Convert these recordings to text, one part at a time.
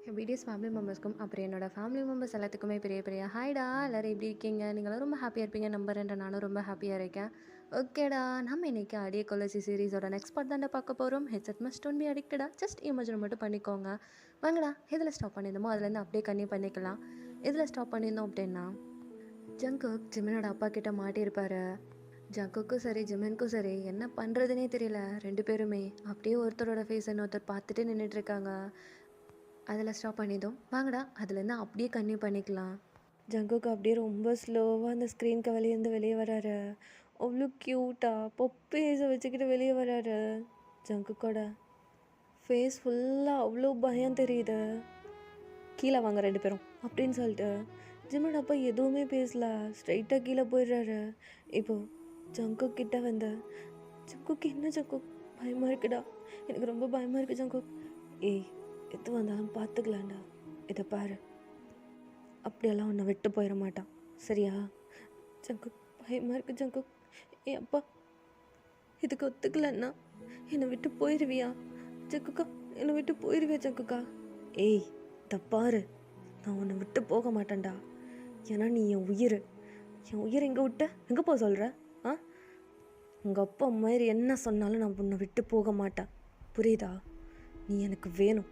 என் BDS family மெம்பர்ஸ்க்கும் அப்புறம் என்னோட family members எல்லாத்துக்குமே பெரிய பெரிய ஹாய்டா. எல்லோரும் எப்படி இருக்கீங்க? நீங்களும் ரொம்ப ஹாப்பியாக இருப்பீங்க நம்புறேன்டா. நானும் ரொம்ப ஹாப்பியாக இருக்கேன். ஓகேடா, நம்ம இன்றைக்கி அடிய கொலசி சீரிஸோட நெக்ஸ்ட் பார்ட் தாண்டா பார்க்க போகிறோம். ஹெட்செட் மஸ்ட் டோன்ட் பி அடிக்டடா, ஜஸ்ட் இமேஜின் மட்டும் பண்ணிக்கோங்க. வாங்கடா, இதில் ஸ்டாப் பண்ணியிருந்தோமோ அதுலேருந்து அப்படியே கன்னியூ பண்ணிக்கலாம். இதில் ஸ்டாப் பண்ணியிருந்தோம் அப்படின்னா, ஜங்குக் ஜிமினோட அப்பா கிட்ட மாட்டியிருப்பார். ஜங்குக்கும் சரி ஜிமினுக்கும் சரி என்ன பண்ணுறதுனே தெரியல. ரெண்டு பேருமே அப்படியே ஒருத்தரோட ஃபேஸ் இன்னொருத்தர் பார்த்துட்டு நின்றுட்டுருக்காங்க. அதில் ஸ்டாப் பண்ணிட்டோம். வாங்கடா, அதுலேருந்து அப்படியே கன்டினியூ பண்ணிக்கலாம். ஜங்குக்கு அப்படியே ரொம்ப ஸ்லோவாக அந்த ஸ்க்ரீனுக்கு வெளியே வராரு. அவ்வளோ க்யூட்டாக பொப்பேஸை வச்சுக்கிட்டு வெளியே வராரு. ஜங்குக்கோட ஃபேஸ் ஃபுல்லாக அவ்வளோ பயம் தெரியுது. கீழே வாங்க ரெண்டு பேரும் அப்படின்னு சொல்லிட்டு ஜிம்மோட அப்பா எதுவுமே பேசல, ஸ்ட்ரைட்டாக கீழே போயிடுறாரு. இப்போது ஜங்குக் கிட்ட வந்து, ஜங்குக் என்ன ஜங்குக் பயமாக இருக்குடா, எனக்கு ரொம்ப பயமாக இருக்குது ஜங்குக். ஏய், எது வந்தாலும் பார்த்துக்கலாண்டா, இதை பாரு, அப்படியெல்லாம் உன்னை விட்டு போயிட மாட்டான் சரியா? ஜங்குக் பயமாக இருக்குது ஜங்குக். ஏன் அப்பா இதுக்கு ஒத்துக்கலன்னா என்னை விட்டு போயிடுவியா ஜங்குக்கா? என்னை விட்டு போயிடுவியா ஜங்குக்கா? ஏய் இதை பாரு, நான் உன்னை விட்டு போக மாட்டேன்டா. ஏன்னா நீ என் உயிர். என் உயிர் எங்கே விட்ட எங்கே போக சொல்கிற? உங்கள் அப்பா மாதிரி என்ன சொன்னாலும் நான் உன்னை விட்டு போக மாட்டேன், புரியுதா? நீ எனக்கு வேணும்,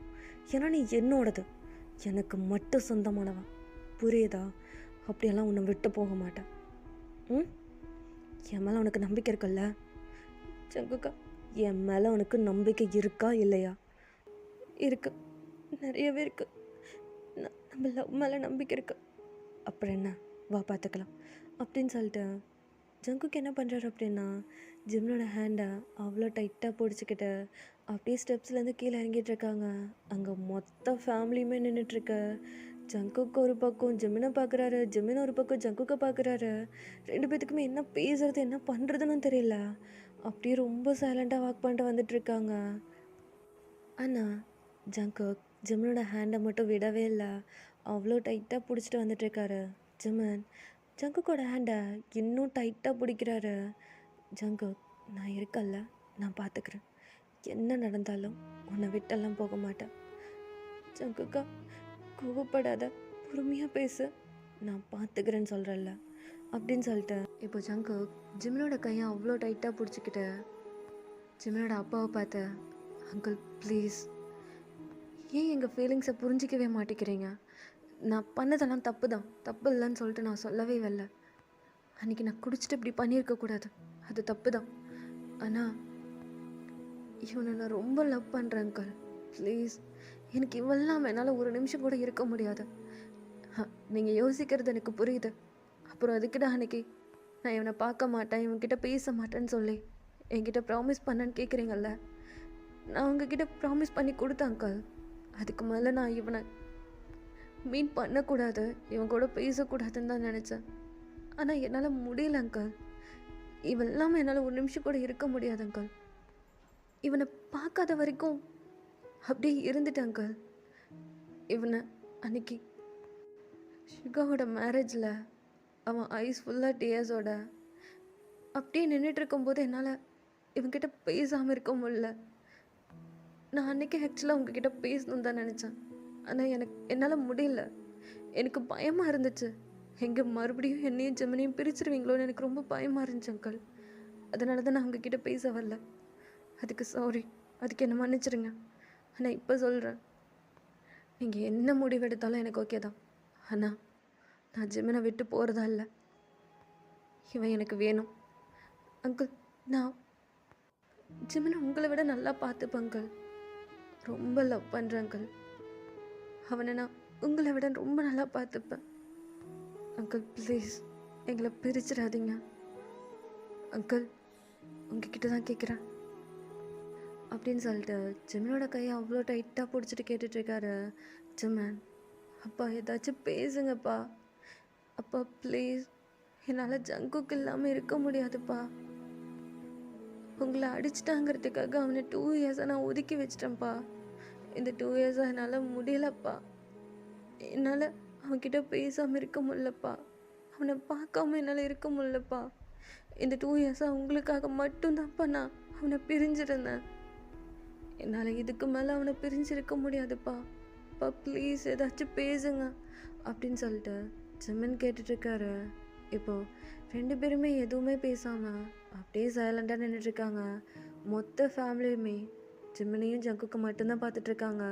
ஏன்னா நீ என்னோடது, எனக்கு மட்டும் சொந்தமானவன், புரியுதா? அப்படியெல்லாம் உன்னை விட்டு போக மாட்டேன். என் மேலே உனக்கு நம்பிக்கை இருக்குல்ல ஜங்குக்கா? என் மேலே உனக்கு நம்பிக்கை இருக்கா இல்லையா? இருக்கு, நிறையவே இருக்கு. நம்ம லவ் மேலே நம்பிக்கை இருக்கு. அப்புறம் என்ன, வா பார்த்துக்கலாம் அப்படின்னு சொல்லிட்டு ஜங்குக்கு என்ன பண்ணுறாரு அப்படின்னா, ஜிம்னோட ஹேண்டை அவ்வளோ டைட்டாக பிடிச்சிக்கிட்டு அப்படியே ஸ்டெப்ஸ்லேருந்து கீழே இறங்கிட்டுருக்காங்க. அங்கே மொத்த ஃபேமிலியுமே நின்றுட்டுருக்கு. ஜங்குக்கு ஒரு பக்கம் ஜிம்மினை பார்க்குறாரு, ஜிம்மின் ஒரு பக்கம் ஜங்குக்கை பார்க்குறாரு. ரெண்டு பேத்துக்குமே என்ன பேசுறது என்ன பண்ணுறதுன்னு தெரியல. அப்படியே ரொம்ப சைலண்ட்டாக வாக் பண்ணிட்டு வந்துட்டுருக்காங்க. ஆனால் ஜங்குக் ஜிம்னோட ஹேண்டை மட்டும் விடவே இல்லை, அவ்வளோ டைட்டாக பிடிச்சிட்டு வந்துட்டுருக்காரு. ஜிம்மன் ஜங்குக்கோட ஹேண்டை இன்னும் டைட்டாக பிடிக்கிறாரு. ஜங்குக், நான் இருக்கல்ல, நான் பார்த்துக்கிறேன், என்ன நடந்தாலும் உன்னை விட்டெல்லாம் போக மாட்டேன். ஜங்குக்கா கோவப்படாத, பொறுமையாக பேசு, நான் பார்த்துக்கிறேன்னு சொல்கிறல்ல அப்படின்னு சொல்லிட்டு இப்போ ஜங்குக் ஜிம்னோட கையை அவ்வளோ டைட்டாக பிடிச்சிக்கிட்டு ஜிம்னோட அப்பாவை பார்த்து, அங்கிள் ப்ளீஸ், ஏன் எங்கள் ஃபீலிங்ஸை புரிஞ்சிக்கவே மாட்டேங்கிறீங்க? நான் பண்ணதெல்லாம் தப்பு தான், தப்பு இல்லைன்னு சொல்லிட்டு நான் சொல்லவே இல்லை. அன்றைக்கி நான் குடிச்சிட்டு இப்படி பண்ணியிருக்கக்கூடாது, அது தப்பு தான். ஆனால் இவனை நான் ரொம்ப லவ் பண்ணுறேன் அங்கிள், ப்ளீஸ், எனக்கு இவெல்லாம் என்னால் ஒரு நிமிஷம் கூட இருக்க முடியாது. நீங்கள் யோசிக்கிறது எனக்கு புரியுது. அப்புறம் அதுக்கிட்ட அன்றைக்கி நான் இவனை பார்க்க மாட்டேன், இவன்கிட்ட பேச மாட்டேன்னு சொல்லி என்கிட்ட ப்ராமிஸ் பண்ணேன்னு கேட்குறீங்கல்ல, நான் உங்ககிட்ட ப்ராமிஸ் பண்ணி கொடுத்தேன் அங்கிள். அதுக்கு மேலே நான் இவனை மீட் பண்ணக்கூடாது, இவன் கூட பேசக்கூடாதுன்னு தான் நினச்சேன். ஆனால் என்னால் முடியல அங்கிள். இவன் இல்லாமல் என்னால் ஒரு நிமிஷம் கூட இருக்க முடியாது அங்கிள். இவனை பார்க்காத வரைக்கும் அப்படியே இருந்துட்டேன் அங்கிள். இவனை அன்னைக்கு ஷிகாவோட மேரேஜில் அவன் ஐஸ் ஃபுல்லாக டியர்ஸோட அப்படியே நின்றுட்டு இருக்கும்போது என்னால் இவன்கிட்ட பேசாமல் இருக்க முடியல. நான் அன்றைக்கி ஆக்சுவலாக உங்ககிட்ட பேசணுன்னு தான் நினச்சேன். ஆனால் என்னால் முடியல. எனக்கு பயமாக இருந்துச்சு, எங்கே மறுபடியும் என்னையும் ஜெமினியும் பிரிச்சிருவீங்களோன்னு எனக்கு ரொம்ப பயமாக இருந்துச்சு அங்கிள். அதனால தான் நான் உங்ககிட்ட பேச வரல. அதுக்கு சாரி, அதுக்கு என்ன மன்னிச்சிருங்க. ஆனால் இப்போ சொல்கிறேன், நீங்கள் என்ன முடிவெடுத்தாலும் எனக்கு ஓகே தான். ஆனால் நான் ஜெமினை விட்டு போகிறதா இல்லை. இவன் எனக்கு வேணும் அங்கிள். நான் ஜெமினை உங்களை விட நல்லா பார்த்துப்பேன் அங்கிள். ரொம்ப லவ் பண்ணுறேன் அங்கிள். அவனை நான் உங்களை விட ரொம்ப நல்லா பார்த்துப்பேன் அங்கிள். ப்ளீஸ் எங்களை பிரிச்சிடாதீங்க அங்கிள், உங்ககிட்ட தான் கேட்குறேன் அப்படின்னு சொல்லிட்டு ஜிம்மனோட கையை அவ்வளோ டைட்டாக பிடிச்சிட்டு கேட்டுட்ருக்காரு. ஜிம்மன், அப்பா ஏதாச்சும் பேசுங்கப்பா, அப்பா ப்ளீஸ், என்னால் ஜங்குக்கு இல்லாமல் இருக்க முடியாதுப்பா. உங்களை அடிச்சிட்டாங்கிறதுக்காக அவனை 2 இயர்ஸாக நான் ஒதுக்கி வச்சிட்டேன்ப்பா. இந்த 2 இயர்ஸாக என்னால் முடியலப்பா. என்னால் அவன்கிட்ட பேசாமல் இருக்க முடியலப்பா. அவனை பார்க்காம என்னால் இருக்க முடியலப்பா. இந்த 2 இயர்ஸாக உங்களுக்காக மட்டும்தான்ப்பா நான் அவனை பிரிஞ்சிருந்தேன். என்னால் இதுக்கு மேலே அவனை பிரிஞ்சிருக்க முடியாதுப்பா. அப்பா ப்ளீஸ் ஏதாச்சும் பேசுங்க அப்படின்னு சொல்லிட்டு ஜிமின் கேட்டுட்ருக்காரு. இப்போது 2 பேருமே எதுவுமே பேசாமல் அப்படியே சைலண்டாக நின்றுட்டுருக்காங்க. மொத்த ஃபேமிலியுமே ஜிமினையும் ஜங்குக்கு மட்டும்தான் பார்த்துட்ருக்காங்க.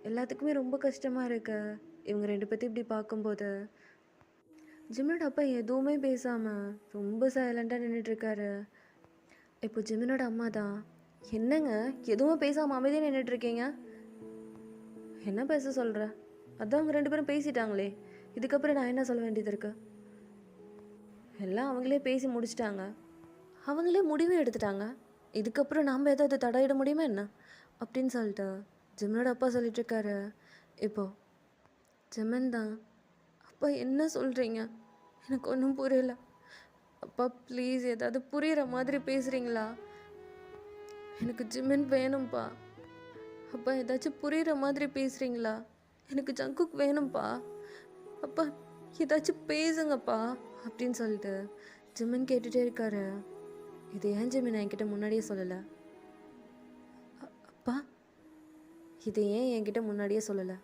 எல்லாத்துக்குமே ரொம்ப கஷ்டமாக இருக்கு இவங்க 2 பேர்த்தையும் இப்படி பார்க்கும்போது. ஜிமினோட அப்பா எதுவுமே பேசாமல் ரொம்ப சைலண்டாக நின்றுட்டுருக்காரு. இப்போ ஜிமினோட அம்மா தான், என்னங்க எதுவும் பேசாமல் அமைதியாக நின்றுட்டுருக்கீங்க, என்ன பேச சொல்கிற? அதான் அவங்க 2 பேரும் பேசிட்டாங்களே, இதுக்கப்புறம் நான் என்ன சொல்ல வேண்டியது இருக்கு? எல்லாம் அவங்களே பேசி முடிச்சிட்டாங்க, அவங்களே முடிவே எடுத்துட்டாங்க, இதுக்கப்புறம் நாம் ஏதாவது தடையிட முடியுமா என்ன அப்படின்னு சொல்லிட்டு ஜிமினோட அப்பா சொல்லிட்டுருக்காரு. இப்போது ஜிமின் தான், அப்பா என்ன சொல்கிறீங்க, எனக்கு ஒன்றும் புரியல, அப்பா ப்ளீஸ் ஏதாவது புரிகிற மாதிரி பேசுகிறீங்களா, எனக்கு ஜிமின் வேணும்ப்பா, அப்பா ஏதாச்சும் புரிகிற மாதிரி பேசுகிறீங்களா, எனக்கு ஜங்குக் வேணும்ப்பா, அப்பா ஏதாச்சும் பேசுங்கப்பா அப்படின்னு சொல்லிட்டு ஜிமின் கேட்டுகிட்டே இருக்காரு. இது ஏன் ஜிமின் என்கிட்ட முன்னாடியே சொல்லலை? அப்பா இது ஏன் என்கிட்ட முன்னாடியே சொல்லலை?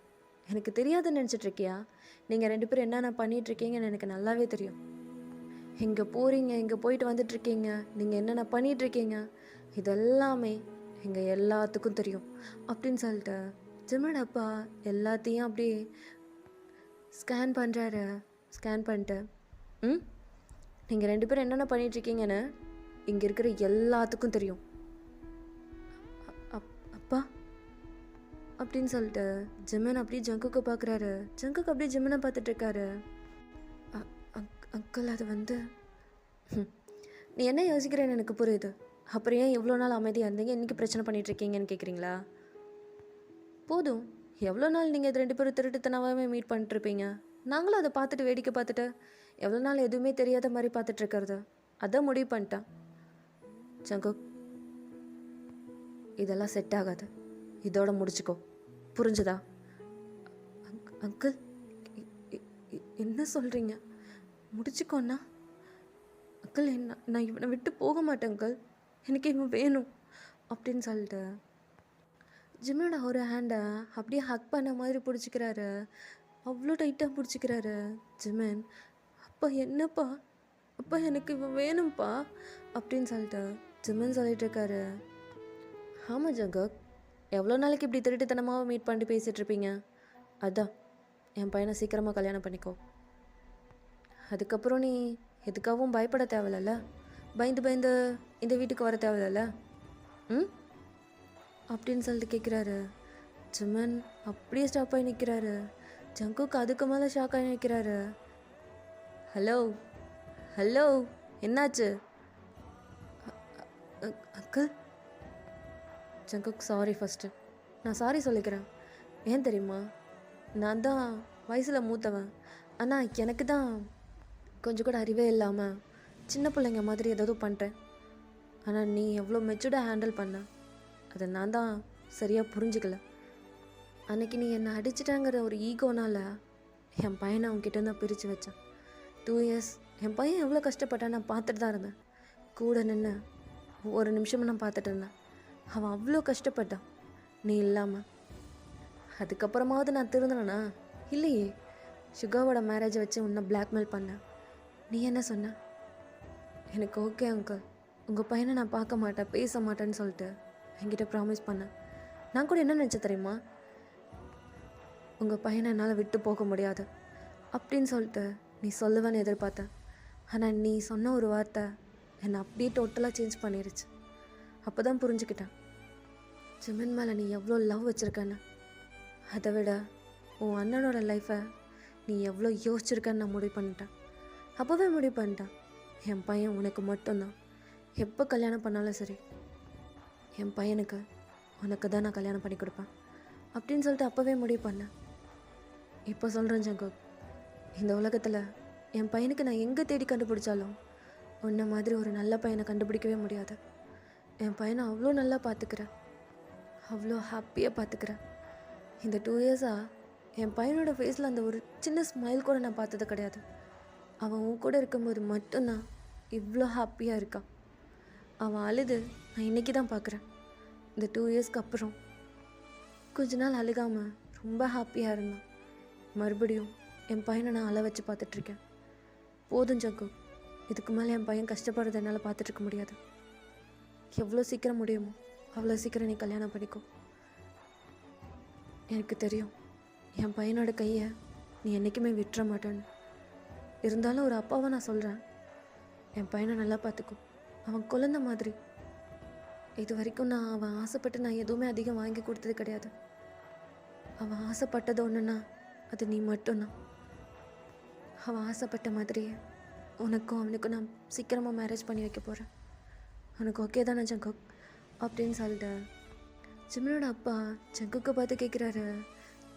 எனக்கு தெரியாதுன்னு நினச்சிட்ருக்கியா? நீங்கள் 2 பேரும் என்னென்ன பண்ணிகிட்ருக்கீங்கன்னு எனக்கு நல்லாவே தெரியும். எங்கே போகிறீங்க, எங்கே போயிட்டு வந்துட்ருக்கீங்க, நீங்கள் என்னென்ன பண்ணிகிட்ருக்கீங்க, இதெல்லாமே எங்கள் எல்லாத்துக்கும் தெரியும் அப்படின்னு சொல்லிட்டு ஜிமினோட அப்பா எல்லாத்தையும் அப்படியே ஸ்கேன் பண்ணுறாரு. ஸ்கேன் பண்ணிட்டு நீங்கள் 2 பேரும் என்னென்ன பண்ணிகிட்ருக்கீங்கன்னு இங்கே இருக்கிற எல்லாத்துக்கும் தெரியும் அப்பா அப்படின்னு சொல்லிட்டு ஜிமின் அப்படியே ஜங்குக்கு பார்க்குறாரு. ஜங்குக்கு அப்படியே ஜிமினை பார்த்துட்ருக்காரு. அங்கிள் அது வந்து நீ என்ன யோசிக்கிறேன்னு எனக்கு புரியுது, அப்புறம் ஏன் எவ்வளோ நாள் அமைதியாக இருந்தீங்க, இன்றைக்கி பிரச்சனை பண்ணிகிட்ருக்கீங்கன்னு கேட்குறீங்களா? போதும், எவ்வளோ நாள் நீங்கள் இது 2 பேரும் திருட்டுத்தனமாகவே மீட் பண்ணிட்டுருப்பீங்க, நாங்களும் அதை பார்த்துட்டு வேடிக்கை பார்த்துட்டு எவ்வளோ நாள் எதுவுமே தெரியாத மாதிரி பார்த்துட்ருக்கிறது, அதான் முடிவு பண்ணிட்டேன். ஜங்குக் இதெல்லாம் செட் ஆகாது, இதோட முடிச்சுக்கோ, புரிஞ்சுதா? அங்கிள் என்ன சொல்கிறீங்க, முடிச்சுக்கோண்ணா? அங்கிள் என்ன, நான் இவனை விட்டு போக மாட்டேன் அங்கிள், எனக்கு இவன் வேணும் அப்படின்னு சொல்லிட்டு ஜிமினோட ஒரு ஹேண்டை அப்படியே ஹக் பண்ண மாதிரி பிடிச்சிக்கிறாரு. அவ்வளோ டைட்டாக பிடிச்சிக்கிறாரு ஜிமின். அப்பா என்னப்பா, அப்பா எனக்கு இவன் வேணும்ப்பா அப்படின்னு சொல்லிட்டு ஜிமின் சொல்லிகிட்ருக்காரு. ஆமாம் ஜங்கக், எவ்வளோ நாளைக்கு இப்படி திருட்டுத்தனமாக மீட் பண்ணிட்டு பேசிகிட்ருப்பீங்க, அதான் என் பையனை சீக்கிரமாக கல்யாணம் பண்ணிக்கோ, அதுக்கப்புறம் நீ எதுக்காகவும் பயப்பட தேவையில்ல, பயந்து பயந்து இந்த வீட்டுக்கு வர தேவையில்ல அப்படின்னு சொல்லிட்டு கேட்குறாரு. ஜிமின் அப்படியே ஸ்டாப் ஆகி நிற்கிறாரு. ஜங்குக்கு அதுக்கு மேலே ஷாக் ஆகி நிற்கிறாரு. ஹலோ ஹலோ என்னாச்சு அங்கிள்? ஜங்குக் சாரி, ஃபஸ்ட்டு நான் சாரி சொல்லிக்கிறேன். ஏன் தெரியுமா, நான் தான் வயசில் மூத்தவன், ஆனால் எனக்கு தான் கொஞ்சம் கூட அறிவே இல்லாமல் சின்ன பிள்ளைங்க மாதிரி ஏதாவது பண்ணுறேன். ஆனால் நீ எவ்வளோ மெச்சூர்டாக ஹேண்டில் பண்ண, அதை நான் தான் சரியாக புரிஞ்சுக்கல. அன்றைக்கி நீ என்னை அடிச்சிட்டாங்கிற ஒரு ஈகோனால் என் பையனை அவன்கிட்ட நான் பிரித்து வச்சேன். 2 இயர்ஸ் என் பையன் எவ்வளோ கஷ்டப்பட்டான் நான் பார்த்துட்டு தான் இருந்தேன். கூட நின்று ஒவ்வொரு நிமிஷமும் நான் பார்த்துட்டு இருந்தேன். அவன் அவ்வளோ கஷ்டப்பட்டான் நீ இல்லாமல். அதுக்கப்புறமாவது நான் திருந்தினா? இல்லையே. சுகாவோட மேரேஜை வச்சு உன்னை பிளாக்மெயில் பண்ணேன். நீ என்ன சொன்ன? எனக்கு ஓகே அங்கிள், உங்கள் பையனை நான் பார்க்க மாட்டேன், பேச மாட்டேன்னு சொல்லிட்டு என்கிட்ட ப்ராமிஸ் பண்ணேன். நான் கூட என்ன நினச்சேன் தெரியுமா, உங்கள் பையனை என்னால் விட்டு போக முடியாது அப்படின்னு சொல்லிட்டு நீ சொல்லுவேன்னு எதிர்பார்த்தேன். ஆனால் நீ சொன்ன ஒரு வார்த்தை என்னை அப்படியே டோட்டலாக சேஞ்ச் பண்ணிருச்சு. அப்போ தான் புரிஞ்சுக்கிட்டேன் ஜிமின் மேலே நீ எவ்வளோ லவ் வச்சுருக்கேன்னு. அதை விட உன் அண்ணனோட லைஃப்பை நீ எவ்வளோ யோசிச்சிருக்கன்னு நான் முடிவு பண்ணிட்டேன். அப்போவே முடிவு பண்ணிட்டேன், என் பையன் உனக்கு மட்டும்தான். எப்போ கல்யாணம் பண்ணாலும் சரி, என் பையனுக்கு உனக்கு தான் நான் கல்யாணம் பண்ணி கொடுப்பேன் அப்படின்னு சொல்லிட்டு அப்போவே முடிவு பண்ணேன். இப்போ சொல்கிறேன் ஜங்குக், இந்த உலகத்தில் என் பையனுக்கு நான் எங்கே தேடி கண்டுபிடிச்சாலும் உன்ன மாதிரி ஒரு நல்ல பையனை கண்டுபிடிக்கவே முடியாது. என் பையனை அவ்வளோ நல்லா பார்த்துக்கிறேன், அவ்வளோ ஹாப்பியாக பார்த்துக்கிறேன். இந்த 2 இயர்ஸாக என் பையனோட ஃபேஸில் அந்த ஒரு சின்ன ஸ்மைல் கூட நான் பார்த்தது கிடையாது. அவன் உன் கூட இருக்கும்போது மட்டும்தான் இவ்வளோ ஹாப்பியாக இருக்கான். அவன் அழுது நான் இன்றைக்கி தான் பார்க்குறேன். இந்த 2 இயர்ஸ்க்கு அப்புறம் கொஞ்ச நாள் அழுகாமல் ரொம்ப ஹாப்பியாக இருந்தான். மறுபடியும் என் பையனை நான் அழ வச்சு பார்த்துட்ருக்கேன். போதும் ஜக்கு, இதுக்கு மேலே என் பையன் கஷ்டப்படுறத என்னால் பார்த்துட்ருக்க முடியாது. எவ்வளோ சீக்கிரம் முடியுமோ அவ்வளோ சீக்கிரம் நீ கல்யாணம் பண்ணிக்கோ. எனக்கு தெரியும் என் பையனோட கையை நீ என்றைக்குமே விட்டுற மாட்டேன்னு. இருந்தாலும் ஒரு அப்பாவை நான் சொல்கிறேன், என் பையனை நல்லா பார்த்துக்கோ. அவன் குழந்த மாதிரி. இது வரைக்கும் அவன் ஆசைப்பட்டு நான் எதுவுமே அதிகம் வாங்கி கொடுத்தது கிடையாது. அவன் ஆசைப்பட்டது ஒன்றுன்னா அது நீ மட்டும்தான். அவன் ஆசைப்பட்ட மாதிரியே உனக்கும் அவனுக்கும் நான் சீக்கிரமாக மேரேஜ் பண்ணி வைக்க போகிறேன். உனக்கு ஓகே தானே ஜங்குக் அப்படின்னு சொல்லிட்டு ஜிமினோட அப்பா ஜங்குக்கை பார்த்து கேட்குறாரு.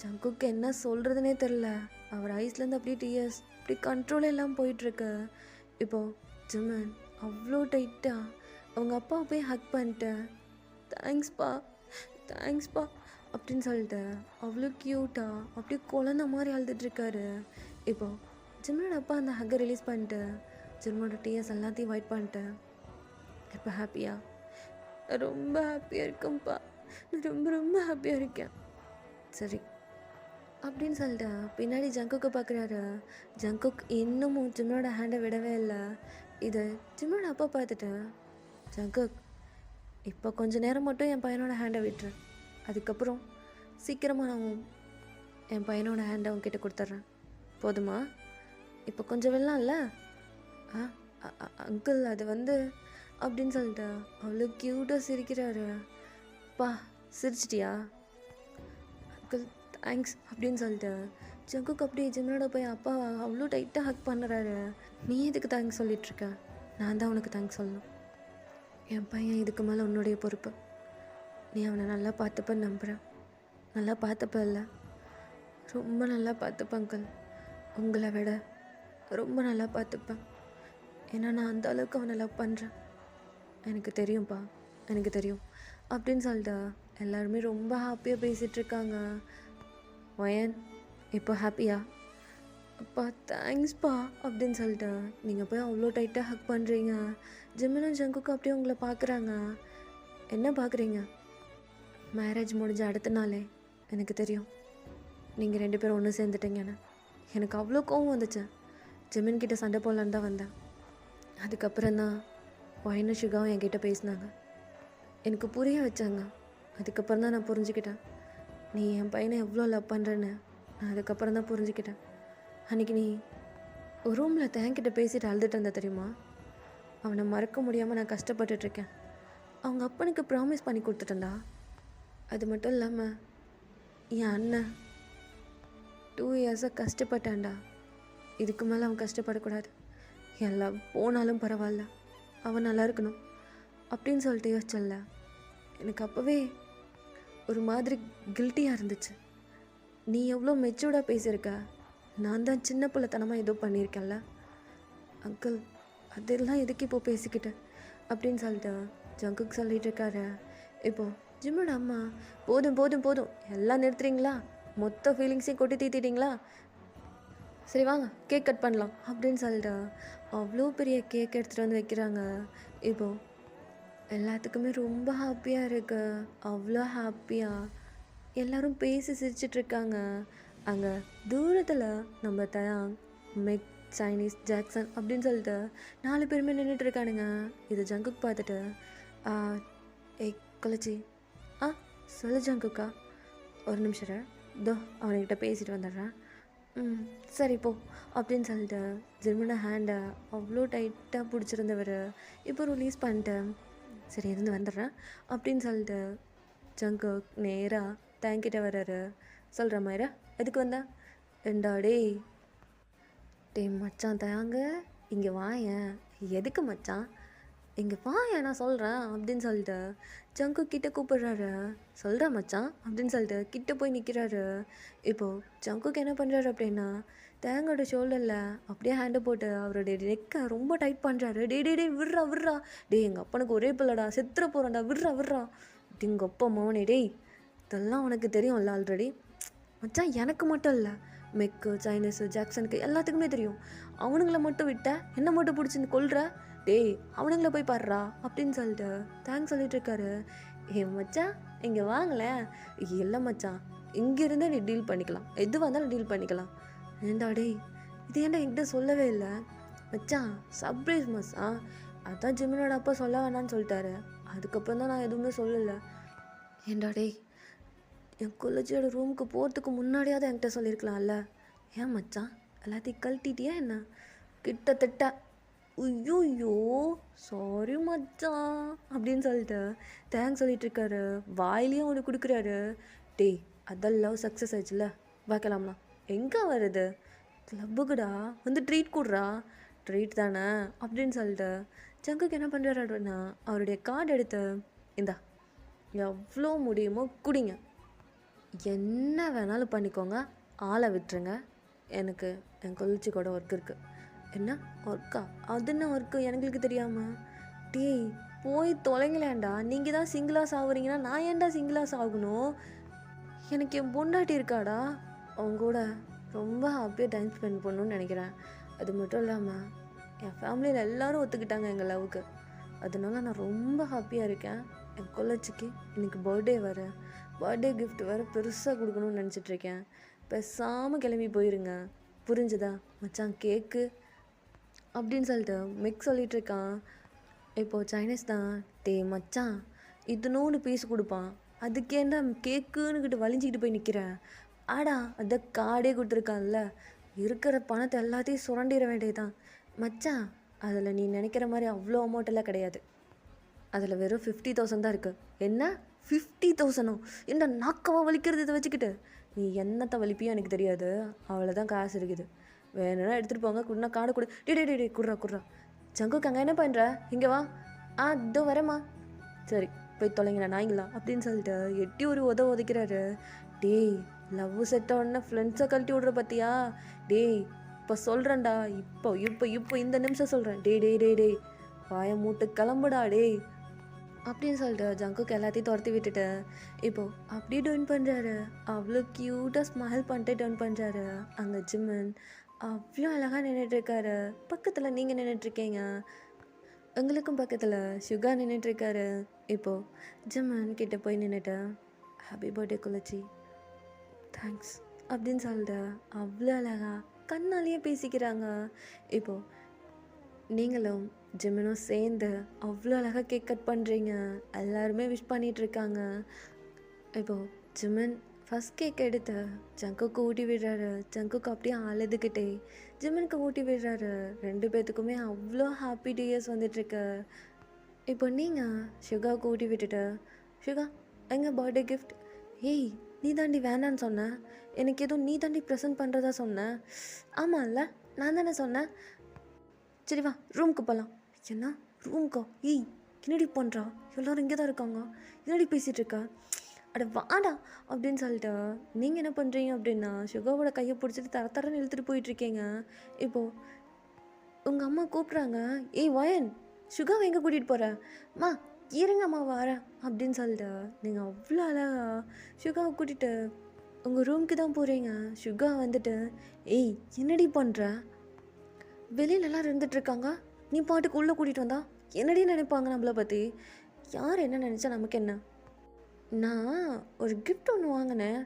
ஜங்குக்கு என்ன சொல்கிறதுனே தெரில. அவர் ஐஸ்லேருந்து அப்படியே டிஎஸ் அப்படி கண்ட்ரோல் எல்லாம் போயிட்டுருக்கு. இப்போது ஜிமன் அவ்வளோ டைட்டாக அவங்க அப்பாவை போய் ஹக் பண்ணிட்டேன். தேங்க்ஸ்ப்பா தேங்க்ஸ்ப்பா அப்படின்னு சொல்லிட்டு அவ்வளோ க்யூட்டாக அப்படியே குழந்த மாதிரி அழுதுட்ருக்காரு. இப்போது ஜிம்மனோட அப்பா அந்த ஹக்கை ரிலீஸ் பண்ணிட்டு ஜிம்மனோட டிஎஸ் எல்லாத்தையும் வைட் பண்ணிட்டு இப்போ ஹாப்பியா? ரொம்ப ஹாப்பியாக இருக்கேன்ப்பா, ரொம்ப ரொம்ப ஹாப்பியாக இருக்கேன். சரி அப்படின்னு சொல்லிட்டு பின்னாடி ஜங்குக்கை பார்க்குறாரு. ஜங்குக் இன்னமும் ஜிம்மனோட ஹேண்டை விடவே இல்லை. இது ஜிம்மனோட அப்பா பார்த்துட்டு, ஜங்குக் இப்போ கொஞ்சம் நேரம் மட்டும் என் பையனோட ஹேண்டை விட்டுரு, அதுக்கப்புறம் சீக்கிரமாக நான் என் பையனோட ஹேண்டை அவன்கிட்ட கொடுத்துட்றேன், போதுமா? இப்போ கொஞ்சம் வெள்ளம்ல. அங்கிள் அது அப்படின்னு சொல்லிட்டு அவ்வளோ க்யூட்டாக சிரிக்கிறாரு. பா சிரிச்சிட்டியா? அங்கிள் தேங்க்ஸ் அப்படின்னு சொல்லிட்டு ஜங்குக்கு அப்படியே ஜிம்மனோட போய் அப்பா அவ்வளோ டைட்டாக ஹக் பண்ணுறாரு. நீ எதுக்கு தேங்க்ஸ் சொல்லிகிட்ருக்க? நான் தான் உனக்கு தேங்க்ஸ் சொல்லணும். என் பையன் இதுக்கு மேலே உன்னுடைய பொறுப்பு. நீ அவனை நல்லா பார்த்துப்பேன்னு நம்புகிறேன். நல்லா பார்த்துப்ப இல்லை, ரொம்ப நல்லா பார்த்துப்பேன் அங்கிள். உங்களை விட ரொம்ப நல்லா பார்த்துப்பேன். ஏன்னா நான் அந்த அளவுக்கு அவனை லவ் பண்ணுறேன். எனக்கு தெரியும்ப்பா, எனக்கு தெரியும் அப்படின்னு சொல்லிட்டு எல்லாருமே ரொம்ப ஹாப்பியாக பேசிகிட்ருக்காங்க. வயன் இப்போ ஹாப்பியா? அப்பா தேங்க்ஸ்ப்பா அப்படின்னு சொல்லிட்டு நீங்கள் போய் அவ்வளோ டைட்டாக ஹக் பண்ணுறீங்க. ஜிம்மனும் ஜங்குக்கும் அப்படியே உங்களை பார்க்குறாங்க. என்ன பார்க்குறீங்க? மேரேஜ் முடிஞ்ச அடுத்த நாளே எனக்கு தெரியும் நீங்கள் 2 பேரும் ஒன்று சேர்ந்துட்டீங்கன்னு. எனக்கு அவ்வளோ கோவம் வந்துச்சு. ஜிமின் கிட்ட சண்டை போடலான்னு தான் வந்தேன். அதுக்கப்புறம் தான் வயனும் ஷுகாவும் என்கிட்ட பேசினாங்க, எனக்கு புரிய வச்சாங்க. அதுக்கப்புறம் தான் நான் புரிஞ்சுக்கிட்டேன் நீ என் பையனை எவ்வளோ லவ் பண்ணுறேன்னு. நான் அதுக்கப்புறம் தான் புரிஞ்சுக்கிட்டேன். அன்றைக்கி நீ ஒரு ரூமில் தேங்கிட்ட பேசிட்டு அழுதுட்டு இருந்த தெரியுமா? அவனை மறக்க முடியாமல் நான் கஷ்டப்பட்டுட்ருக்கேன். அவங்க அப்பனுக்கு ப்ராமிஸ் பண்ணி கொடுத்துட்டேன்டா. அது மட்டும் இல்லாமல் என் அண்ணன் 2 இயர்ஸாக கஷ்டப்பட்டான்டா. இதுக்கு மேலே அவன் கஷ்டப்படக்கூடாது. என் லவ் போனாலும் பரவாயில்ல, அவன் நல்லா இருக்கணும் அப்படின்னு சொல்லிட்டு யோசிச்சல. எனக்கு அப்போவே ஒரு மாதிரி கில்ட்டியாக இருந்துச்சு. நீ எவ்வளோ மெச்சூர்டாக பேசியிருக்க, நான் தான் சின்ன பிள்ளைத்தனமாக ஏதோ பண்ணியிருக்கேன்ல. அங்கிள் அதெல்லாம் எதுக்கு இப்போது பேசிக்கிட்டேன் அப்படின்னு சொல்லிட்டு ஜங்குக்கு சொல்லிட்டு இருக்காரு. இப்போது ஜிம்மோட அம்மா போதும் போதும் போதும் எல்லாம் நிறுத்துறீங்களா? மொத்த ஃபீலிங்ஸையும் கொட்டி தீத்திட்டீங்களா? சரி வாங்க கேக் கட் பண்ணலாம் அப்படின்னு சொல்லிட்டு அவ்வளோ பெரிய கேக் எடுத்துகிட்டு வந்து வைக்கிறாங்க. இப்போது எல்லாத்துக்குமே ரொம்ப ஹாப்பியாக இருக்கு. அவ்வளோ ஹாப்பியாக எல்லோரும் பேசி சிரிச்சிட்ருக்காங்க. அங்கே தூரத்தில் நம்ம தயாங், மெக், சைனீஸ், ஜாக்சன் அப்படின்னு சொல்லிட்டு 4 பேருமே நின்றுட்டுருக்கானுங்க. இது ஜங்குக் பார்த்துட்டு ஏய் கொலச்சி, சொல்லு ஜங்குக்கா, ஒரு நிமிஷம் தோ அவன்கிட்ட பேசிட்டு வந்துடுறேன். சரி போ அப்படின்னு சொல்லிட்டு ஜிம்மோட ஹேண்டை அவ்வளோ டைட்டாக பிடிச்சிருந்தவர் இப்போ ரிலீஸ் பண்ணிட்டேன். சரி இருந்து வந்துடுறேன் அப்படின்னு சொல்லிட்டு ஜங்குக் நேராக தேங்கிட்ட வர்றாரு. சொல்கிற மாதிரியா எதுக்கு வந்தா? ரெண்டாடே டே மச்சான் தேங்க இங்கே வாயேன். எதுக்கு மச்சான்? இங்கே வாயேன் நான் சொல்கிறேன் அப்படின்னு சொல்லிட்டு ஜங்குக் கிட்டே கூப்பிடுறாரு. சொல்கிறேன் மச்சான் அப்படின்னு சொல்லிட்டு கிட்டே போய் நிற்கிறாரு. இப்போது ஜங்குக் என்ன பண்ணுறாரு அப்படின்னா தேங்கோட ஷோல்டரில் அப்படியே ஹேண்டை போட்டு அவருடைய நெக்கை ரொம்ப டைட் பண்ணுறாரு. டே டே டே விட்றா விட்றா, டே எங்கள் அப்பனுக்கு ஒரே பிள்ளைடா, செத்துற போகிறான்டா, விட்றா விட்றா. எங்கள் அப்பா மோனே டேய் இதெல்லாம் உனக்கு தெரியும்ல ஆல்ரெடி மச்சான். எனக்கு மட்டும் இல்லை, மெக்கு, சைனீஸு, ஜாக்சனுக்கு எல்லாத்துக்குமே தெரியும். அவனுங்களை மட்டும் விட்ட என்ன மட்டும் பிடிச்சிருந்து கொள்கிற. டேய் அவனுங்கள போய் பாடுறா அப்படின்னு சொல்லிட்டு தேங்க்ஸ் சொல்லிட்டு இருக்காரு. ஏ மச்சான் இங்கே வாங்கலேன். இல்லை மச்சான் இங்கேருந்தே நீ டீல் பண்ணிக்கலாம், எதுவாக இருந்தாலும் டீல் பண்ணிக்கலாம். ஏண்டா டேய், இது ஏன்டா என்கிட்ட சொல்லவே இல்லை? மச்சான் சர்ப்ரைஸ் மச்சான், அதான் ஜிமினோட அப்பா சொல்ல வேணான்னு சொல்லிட்டாரு, அதுக்கப்புறம் தான் நான் எதுவுமே சொல்லலை. ஏண்டா டேய், என் கொல்லச்சியோட ரூமுக்கு போகிறதுக்கு முன்னாடியாவது என்கிட்ட சொல்லியிருக்கலாம்ல. ஏன் மச்சான் எல்லாத்தையும் கழட்டிட்டியா என்ன? கிட்டத்தட்ட ஐயோயோ சாரி மச்சான் அப்படின்னு சொல்லிட்டு தேங்க்ஸ் சொல்லிட்டு இருக்காரு. வாயிலையும் ஒன்று கொடுக்குறாரு. டேய் அதான் லவ் சக்ஸஸ் ஆயிடுச்சுல, பார்க்கலாம்லாம். எங்கே வருது? கிளப்புக்குடா வந்து ட்ரீட் கொடுறா. ட்ரீட் தானே அப்படின்னு சொல்லிட்டு ஜங்குக்கு என்ன பண்ணுறாரு அப்படின்னா, அவருடைய கார்டு எடுத்து இந்தா எவ்வளோ முடியுமோ குடிங்க, என்ன வேணாலும் பண்ணிக்கோங்க, ஆளை விட்டுருங்க, எனக்கு என் கொல்லிச்சி கூட ஒர்க் இருக்குது. என்ன ஒர்க்கா? அது என்ன ஒர்க்கு எங்களுக்கு தெரியாமல்? டேய் போய் தொலைங்களேன்டா, நீங்கள் தான் சிங்கிளாக சாகுறீங்கன்னா நான் ஏன்டா சிங்கிளாக சாகணும்? எனக்கு என் பொண்டாட்டி இருக்காடா, அவங்க கூட ரொம்ப ஹாப்பியாக டைம் ஸ்பெண்ட் பண்ணணும்னு நினைக்கிறேன். அது மட்டும் இல்லாமல் என் ஃபேமிலியில் எல்லோரும் ஒத்துக்கிட்டாங்க எங்கள் லவ்வுக்கு, அதனால நான் ரொம்ப ஹாப்பியாக இருக்கேன். என் கொல்லச்சிக்கு இன்றைக்கி பர்த்டே வேறு, பர்த்டே கிஃப்ட் வேறு பெருசாக கொடுக்கணும்னு நினச்சிட்ருக்கேன். பேசாமல் கிளம்பி போயிருங்க, புரிஞ்சுதா மச்சான்? கேக்கு அப்படின்னு சொல்லிட்டு மிக்ஸ் சொல்லிகிட்டு இருக்கான். இப்போது சைனீஸ் தான், டே மச்சான் இதுனோன்னு பீஸ் கொடுப்பான், அதுக்கேண்டா கேக்குன்னுக்கிட்டு வலிஞ்சிக்கிட்டு போய் நிற்கிறேன். ஆடா அதை கார்டே கொடுத்துருக்கான்ல, இருக்கிற பணத்தை எல்லாத்தையும் சுரண்டிட வேண்டியதுதான் மச்சான். அதில் நீ நினைக்கிற மாதிரி அவ்வளோ அமௌண்ட்டெல்லாம் கிடையாது, அதில் வெறும் 50,000 தான் இருக்குது. என்ன 50,000? என்ன நாக்கமாக வலிக்கிறது இதை வச்சுக்கிட்டு? நீ என்னத்தை வலிப்பியோ எனக்கு தெரியாது, அவ்வளோதான் காசு இருக்குது, வேணும்னா எடுத்துகிட்டு போங்க, குடினா கார்டு கொடு. டே குட்றா. ஜங்குக்கு அங்கே என்ன பண்ணுற? இங்கே வா. இதோ வரேம்மா. சரி போய் தொலைங்கண்ணா நாய்ங்களா அப்படின்னு சொல்லிட்டு எட்டி ஒரு உதைக்கிறாரு. டேய் லவ் செட்ட உடனே ஃப்ரெண்ட்ஸை கழட்டி விட்ற பார்த்தியா? டேய் இப்போ சொல்கிறேன்டா, இப்போ இந்த நிமிஷம் சொல்கிறேன். டே வாய மூட்டு கிளம்புடா டேய் அப்படின்னு சொல்லிட்டு ஜங்குக்கு எல்லாத்தையும் துரத்தி விட்டுட்டு இப்போது அப்படியே டர்ன் பண்ணுறாரு. அவ்வளோ க்யூட்டாக ஸ்மைல் பண்ணிட்டு டர்ன் பண்ணுறாரு. அங்கே ஜிம்மன் அவ்வளோ அழகாக நின்றுட்டுருக்காரு. பக்கத்தில் நீங்கள் நின்றுட்டுருக்கீங்க, எங்களுக்கும் பக்கத்தில் சுகா நின்றுட்டுருக்காரு. இப்போது ஜிம்மன் கிட்டே போய் நின்றுட்டு ஹாப்பி பர்த்டே கொல்லச்சி, தேங்க்ஸ் அப்படின்னு சொல்லிட்டு அவ்வளோ அழகாக கண்ணாலேயே பேசிக்கிறாங்க. இப்போது நீங்களும் ஜிம்மனும் சேர்ந்து அவ்வளோ அழகாக கேக் கட் பண்ணுறீங்க, எல்லாருமே விஷ் பண்ணிகிட்ருக்காங்க. இப்போது ஜிம்மன் ஃபஸ்ட் கேக் எடுத்து ஜங்குக்கு ஊட்டி விடுறாரு. ஜங்குக்கு அப்படியே அழுதுகிட்டே ஜிம்மனுக்கு ஊட்டி விடுறாரு. 2 பேர்த்துக்குமே அவ்வளோ ஹாப்பி டேஸ் வந்துட்டுருக்கு. இப்போ நீங்கள் சுகாவுக்கு ஊட்டி விட்டுட்டு, சுகா எங்கள் பர்த்டே கிஃப்ட்? ஏய் நீ தாண்டி வேணான்னு சொன்ன, எனக்கு எதுவும் நீ தாண்டி ப்ரெசென்ட் பண்ணுறதா சொன்னேன். ஆமாம்ல நான் தானே சொன்னேன். சரி வா ரூமுக்கு போகலாம். என்ன ரூமுக்கா? ஏய் என்னடி பண்ணுறா, எல்லோரும் இங்கே தான் இருக்காங்க, என்னடி பேசிகிட்டு இருக்கா? அட வாடா அப்படின்னு சொல்லிட்டு நீங்கள் என்ன பண்ணுறீங்க அப்படின்னா சுகாவோட கையை பிடிச்சிட்டு தரன்னு இழுத்துட்டு போயிட்டுருக்கீங்க. இப்போது உங்கள் அம்மா கூப்பிட்றாங்க. ஏய் வயன், சுகாவை எங்கே கூட்டிகிட்டு போகிறேம்மா? இருங்க அம்மா வரேன் அப்படின்னு சொல்லிட்டு நீங்கள் அவ்வளோ அழகா சுகாவை கூட்டிகிட்டு உங்கள் ரூமுக்கு தான் போகிறீங்க. சுகா வந்துட்டு ஏய் என்னடி பண்ணுற, வெளியிலலாம் இருந்துகிட்ருக்காங்க, நீ பாட்டுக்கு உள்ளே கூட்டிகிட்டு வந்தா என்னடி நினைப்பாங்க நம்மளை பற்றி? யார் என்ன நினச்சா நமக்கு என்ன? நான் ஒரு கிஃப்ட் ஒன்று வாங்கினேன்,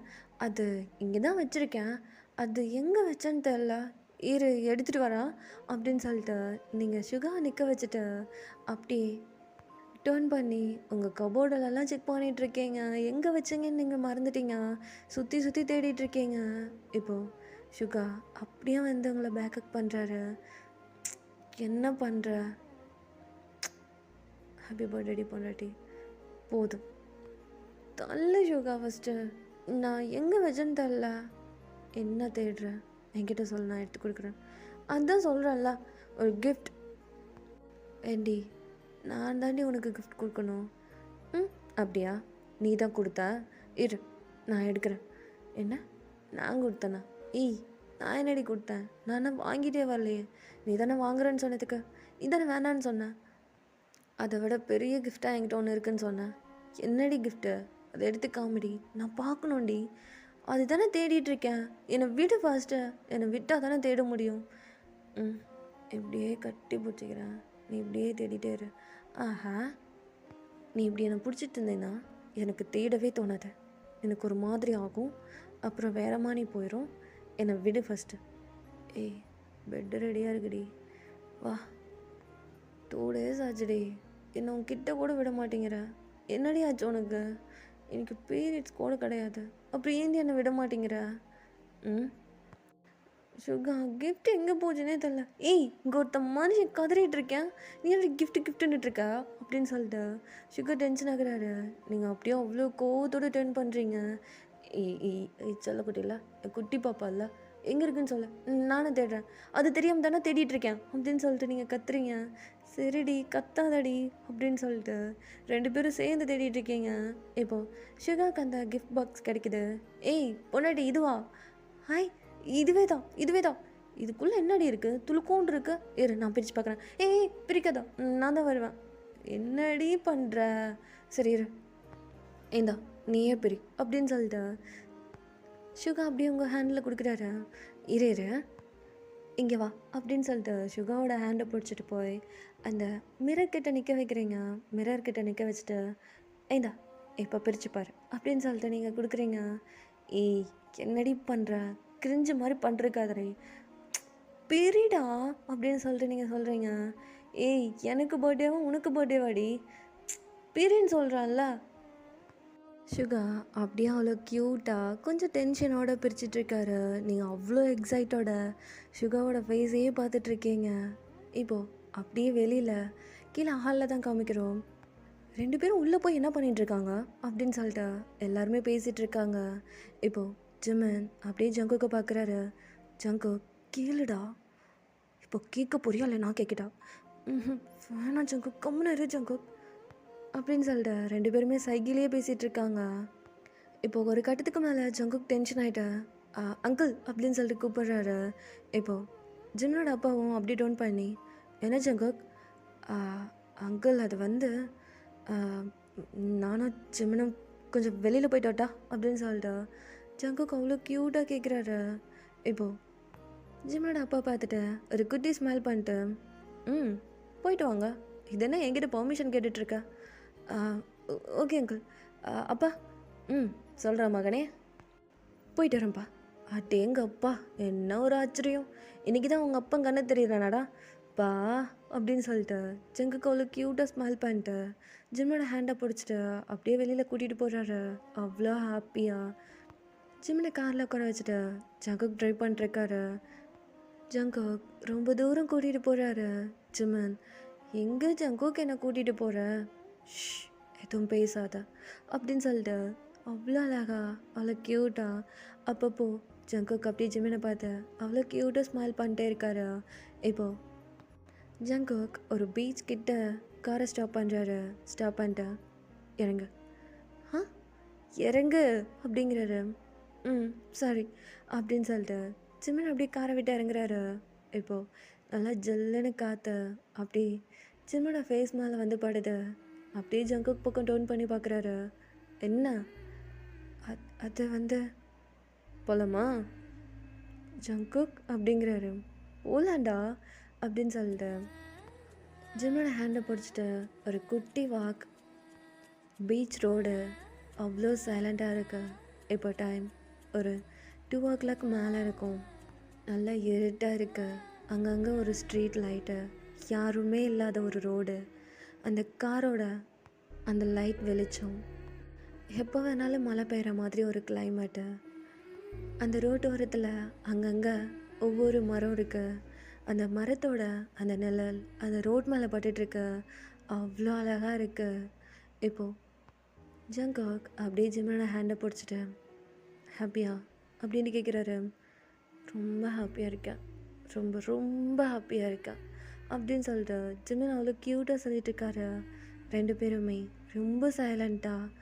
அது இங்கே தான் வச்சுருக்கேன், அது எங்கே வச்சேன்னு தெரில, எடுத்துகிட்டு வரா அப்படின்னு சொல்லிட்டு நீங்கள் சுகா நிற்க வச்சுட்டு அப்படி டேர்ன் பண்ணி உங்கள் கபோர்டெல்லாம் செக் பண்ணிகிட்ருக்கீங்க. எங்கே வச்சிங்கன்னு நீங்கள் மறந்துட்டீங்க, சுற்றி தேடிட்டுருக்கீங்க. இப்போது சுகா அப்படியே வந்து உங்களை பேக்கப் பண்ணுறாரு. என்ன பண்ணுற? ஹாப்பி பர்த்டே பொண்டாட்டி, போதும் தள்ள சுகா. ஃபஸ்ட்டு நான் எங்கே வச்சேன்னு தெரில, என்ன தேடுறேன் என்கிட்ட சொல்ல, நான் எடுத்து கொடுக்குறேன். அதுதான் சொல்கிறேன்ல ஒரு கிஃப்ட். ஏண்டி நான் தாண்டி உனக்கு கிஃப்ட் கொடுக்கணும்? அப்படியா? நீ தான் கொடுத்த, இரு நான் எடுக்கிறேன். என்ன நான் கொடுத்தேண்ணா? நான் என்னடி கொடுத்தேன்? நான் வாங்கிட்டே வரலையே, நீ தானே வாங்குறேன்னு சொன்னதுக்கு நீ தானே வேணான்னு சொன்னேன். அதை விட பெரிய கிஃப்டாக என்கிட்ட ஒன்று இருக்குன்னு சொன்னேன். என்னடி கிஃப்ட்டு? அதை எடுத்து காமெடி, நான் பார்க்கணுண்டி, அது தானே தேடிட்டுருக்கேன். என்னை விடு ஃபர்ஸ்ட்டு, என்னை விட்டால் தானே தேட முடியும். இப்படியே கட்டி பிடிச்சிக்கிறேன், நீ இப்படியே தேடிட்டே இரு. ஆஹா, நீ இப்படி என்னை பிடிச்சிட்டு இருந்தேன்னா எனக்கு தேடவே தோணாது. எனக்கு ஒரு மாதிரி ஆகும், அப்புறம் வேற மாதிரி போயிடும். என்னை விடு ஃபஸ்ட்டு. ஏய், பெட்டு ரெடியாக இருக்குடி, வா. 2 days ஆச்சுடி, என்னை உன்கிட்ட கூட விட மாட்டேங்கிற. என்னடி ஆச்சு உனக்கு? எனக்கு பீரியட்ஸ் கூட கிடையாது, அப்புறம் ஏந்தி என்னை விட மாட்டேங்கிற? ம் சுகா, கிஃப்ட் எங்கே போச்சுன்னே தெரில. ஏய், இங்கே ஒருத்த மனுஷன் கதறிட்டு இருக்கேன், நீ என்ன கிஃப்ட்டுன்னுட்டு இருக்க அப்படின்னு சொல்லிட்டு சுகர் டென்ஷன் ஆகுறாரு. நீங்கள் அப்படியே அவ்வளோ கோவத்தோடு டென் பண்ணுறீங்க. ஏய் ஏய் ஏய் சொல்லக்குட்டில, குட்டி பாப்பா இல்லை, எங்கே இருக்குன்னு சொல்ல, நானும் தேடுறேன். அது தெரியாமல் தானே தேடிட்டு இருக்கேன் அப்படின்னு சொல்லிட்டு நீங்கள் கத்துறீங்க. சரிடி, கத்தாதடி அப்படின்னு சொல்லிட்டு 2 பேரும் சேர்ந்து தேடிட்டு இருக்கீங்க. இப்போது சுகாக்கு அந்த கிஃப்ட் பாக்ஸ் கிடைக்குது. ஏய் பொன்னாடி, இதுவா? ஹாய், இதுவே தான். இதுக்குள்ளே என்னடி இருக்குது? துளுக்கோண்டு இருக்கு. இரு, நான் பிரித்து பார்க்குறேன். ஏய் பிரிக்காதா, நான் தான் வருவேன். என்னடி பண்ணுற? சரி இரு, ஏந்தா நீயே பிரி அப்படின்னு சொல்லிட்டு சுகா அப்படியே உங்கள் ஹேண்டில் கொடுக்குறாரு. இரு இங்கே வா அப்படின்னு சொல்லிட்டு சுகாவோட ஹேண்டை பிடிச்சிட்டு போய் அந்த மிரர்கிட்ட நிற்க வைக்கிறீங்க. மிரர்கிட்ட நிற்க வச்சுட்டு, ஏந்தா இப்போ பிரிச்சுப்பார் அப்படின்னு சொல்லிட்டு நீங்கள் கொடுக்குறீங்க. ஏய், என்னடி பண்ணுற? கிரிஞ்சு மாதிரி பண்ணுறக்காதரே, பெரியடா அப்படின்னு சொல்லிட்டு நீங்கள் சொல்கிறீங்க. ஏய், எனக்கு பர்த்டேவா உனக்கு பர்த்டேவாடி? பீரியன்னு சொல்கிறான்ல. சுகா அப்படியே அவ்வளோ க்யூட்டாக கொஞ்சம் டென்ஷனோட பிரிச்சிட்ருக்காரு. நீங்கள் அவ்வளோ எக்ஸைட்டோட சுகாவோட ஃபேஸையே பார்த்துட்ருக்கீங்க. இப்போது அப்படியே வெளியில் கீழே ஹாலில் தான் காமிக்கிறோம். 2 பேரும் உள்ளே போய் என்ன பண்ணிகிட்ருக்காங்க அப்படின்னு சொல்லிட்டு எல்லாருமே பேசிகிட்ருக்காங்க. இப்போது ஜிமன் அப்படியே ஜங்குக்கை பார்க்குறாரு. ஜங்கு, கேளுடா. இப்போ கேட்க போறியா இல்லை நான் கேட்கிட்டா? வேணாம் ஜங்கு, கம்முன்னு இரு ஜங்கு அப்படின்னு சொல்லிட்டு 2 பேருமே சைக்கிளையே பேசிகிட்டு இருக்காங்க. இப்போ ஒரு கட்டத்துக்கு மேலே ஜங்குக் டென்ஷன் ஆகிட்ட அங்கிள் அப்படின்னு சொல்லிட்டு கூப்பிடுறாரு. இப்போது ஜிம்மனோட அப்பாவும் அப்படி டவுன் பண்ணி, என்ன ஜங்குக்? அங்கிள், அது வந்து நானும் ஜிம்மனும் கொஞ்சம் வெளியில் போயிட்டோட்டா அப்படின்னு சொல்லிட்டு ஜங்குக் அவ்வளோ க்யூட்டாக கேட்குறாரு. இப்போது ஜிம்மனோட அப்பா பார்த்துட்டு ஒரு குட்டி ஸ்மைல் பண்ணிட்டு, போயிட்டு வாங்க, இது என்ன என்கிட்ட பர்மிஷன் கேட்டுட்ருக்க? Okay uncle. அப்பா, சொல்கிறேன் மகனே, போயிட்டு வரேன்ப்பா. அட்டே எங்கள் அப்பா, என்ன ஒரு ஆச்சரியம், இன்றைக்கி தான் உங்கள் அப்பா கண்ணு தெரியுறானாடா பா அப்படின்னு சொல்லிட்டு ஜங்குக்கு அவ்வளோ க்யூட்டாக ஸ்மைல் பண்ணிட்டு ஜிம்மனோட ஹேண்டை பிடிச்சிட்டு அப்படியே வெளியில் கூட்டிகிட்டு போகிறாரு. அவ்வளோ ஹாப்பியாக ஜிம்மனை காரில் உட்கார வச்சுட்டு ஜங்குக் ட்ரைவ் பண்ணிட்டுருக்காரு. ஜங்குக் ரொம்ப தூரம் கூட்டிகிட்டு போகிறாரு. ஜிம்மன், எங்கே ஜங்குக் என்னை கூட்டிகிட்டு போகிற? எதுவும் பேசாத அப்படின்னு சொல்லிட்டு அவ்வளோ அழகா அவ்வளோ க்யூட்டாக அப்பப்போ ஜங்குக் அப்படியே ஜிம்மனை பார்த்து அவ்வளோ க்யூட்டாக ஸ்மைல் பண்ணிட்டே இருக்காரு. இப்போது ஜங்குக் ஒரு பீச் கிட்ட காரை ஸ்டாப் பண்ணுறாரு. ஸ்டாப் பண்ணிட்டு, இறங்கு இறங்கு அப்படிங்கிறாரு. சாரி அப்படின்னு சொல்லிட்டு ஜிம்மன் அப்படியே காரை விட்டு இறங்குறாரு. இப்போது நல்லா ஜல்லுன்னு காற்று அப்படி ஜிம்மனோட ஃபேஸ் மேலே வந்து படுது. அப்படியே ஜங்குக் பக்கம் டவுன் பண்ணி பார்க்குறாரு. என்ன? அது வந்து போலாமா ஜங்குக் அப்படிங்கிறாரு. போலாண்டா அப்படின்னு சொல்லிட்டு ஜிம்மனோட ஹேண்டை பிடிச்சிட்டு ஒரு குட்டி வாக். பீச் ரோடு அவ்வளோ சைலண்ட்டாக இருக்கு. இப்போ டைம் ஒரு 2 o'clock மேலே இருக்கும். நல்லா இருட்டாக இருக்குது. அங்கங்கே ஒரு ஸ்ட்ரீட் லைட்டு, யாருமே இல்லாத ஒரு ரோடு, அந்த காரோட அந்த லைட் வெளிச்சம், எப்போ வேணாலும் மழை பெய்கிற மாதிரி ஒரு கிளைமேட்டு. அந்த ரோட்டு ஓரத்தில் அங்கங்கே ஒவ்வொரு மரம் இருக்குது. அந்த மரத்தோட அந்த நிழல் அந்த ரோட் மேலே பட்டுட்ருக்கு. அவ்வளோ அழகாக இருக்குது. இப்போது ஜங்குக் அப்படியே ஜிம்மனோட ஹேண்டை பிடிச்சிட்டு, ஹாப்பியா அப்படின்னு கேட்குறாரு. ரொம்ப ஹாப்பியாக இருக்கேன், ரொம்ப ரொம்ப ஹாப்பியாக இருக்கேன் அப்படின்னு சொல்லிட்டு ஜிம்மன் அவ்வளோ க்யூட்டாக சொல்லிட்டு இருக்காரு. 2 பேருமே ரொம்ப சைலண்ட்டாக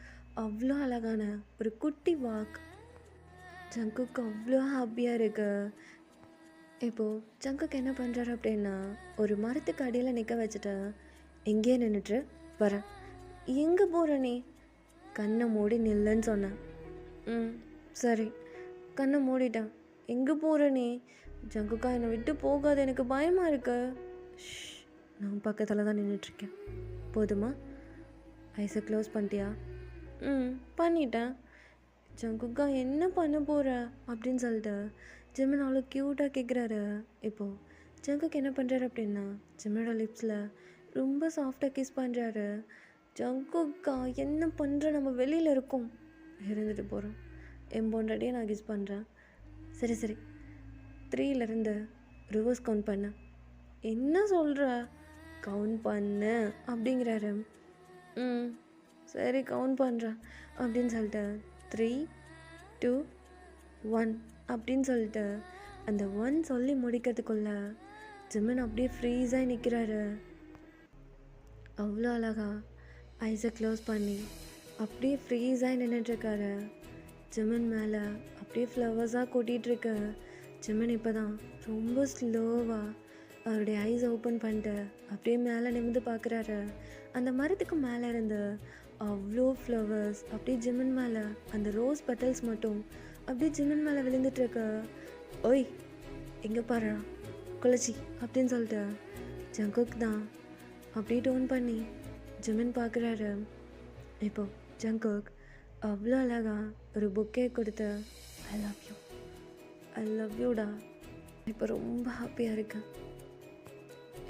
அவ்வளோ அழகான ஒரு குட்டி வாக். ஜங்குக்கு அவ்வளோ ஹாப்பியாக இருக்கு. இப்போது ஜங்குக்கு என்ன பண்ணுறாரு அப்படின்னா, ஒரு மரத்துக்கு அடியில் நிற்க வச்சுட்டு, எங்கேயே நின்றுட்டு வரேன். எங்கே போகிற நீ? கண்ணை மூடி நில்லுன்னு சொன்னேன். சரி, கண்ணை மூடிட்டேன். எங்கே போகிற நீ? ஜங்குக்கா, என்னை விட்டு போகாது, எனக்கு பயமாக இருக்கு. நான் பக்கத்தில் தான் நின்றுட்டுருக்கேன், போதுமா? ஐஸை க்ளோஸ் பண்ணிட்டியா? பண்ணிட்டேன். ஜங்குக்கா என்ன பண்ண போகிற அப்படின்னு சொல்லிட்டு ஜிமின் அவ்வளோ க்யூட்டாக கேட்குறாரு. இப்போது ஜங்குக்கு என்ன பண்ணுறாரு அப்படின்னா ஜிமினோட லிப்ஸில் ரொம்ப சாஃப்டாக கிஸ் பண்ணுறாரு. ஜங்குக்கா என்ன பண்ணுற, நம்ம வெளியில் இருக்கோம், இருந்துட்டு போகிறோம், என் பொண்டாட்டியே நான் கிஸ் பண்ணுறேன். சரி சரி 3லேருந்து ரிவர்ஸ் கவுண்ட் பண்ண. என்ன சொல்கிற, கவுண்ட் பண்ணு அப்படிங்கிறாரு. ம் சரி கவுண்ட் பண்ணுறேன் அப்படின்னு சொல்லிட்டு 3 2 1 அப்படின்னு சொல்லிட்டு அந்த 1 சொல்லி முடிக்கிறதுக்குள்ள ஜிமின் அப்படியே ஃப்ரீஸாக நிற்கிறாரு. அவ்வளோ அழகா ஐஸை க்ளோஸ் பண்ணி அப்படியே ஃப்ரீஸாக நின்றுட்டுருக்காரு. ஜிமின் மேலே அப்படியே ஃப்ளவர்ஸாக கொட்டிகிட்ருக்கு. ஜிமின் இப்போ தான் ரொம்ப ஸ்லோவாக அவருடைய ஐஸ் ஓப்பன் பண்ணிட்டு அப்படியே மேலே நிமிர்ந்து பார்க்குறாரு. அந்த மரத்துக்கு மேலே இருந்து அவ்வளோ ஃப்ளவர்ஸ் அப்படியே ஜிமின் மேலே, அந்த ரோஸ் பெட்டல்ஸ் மட்டும் அப்படியே ஜிமின் மேலே விழுந்துட்டுருக்கு. ஓய் எங்கே பாரு குளச்சி அப்படின்னு சொல்லிட்டு ஜங்குக் தான் அப்படியே டோன் பண்ணி ஜிமின் பார்க்குறாரு. இப்போ ஜங்குக் அவ்வளோ அழகா ஒரு புக்கே கொடுத்து I love you, I love யூடா, இப்போ ரொம்ப ஹாப்பியாக இருக்கேன்.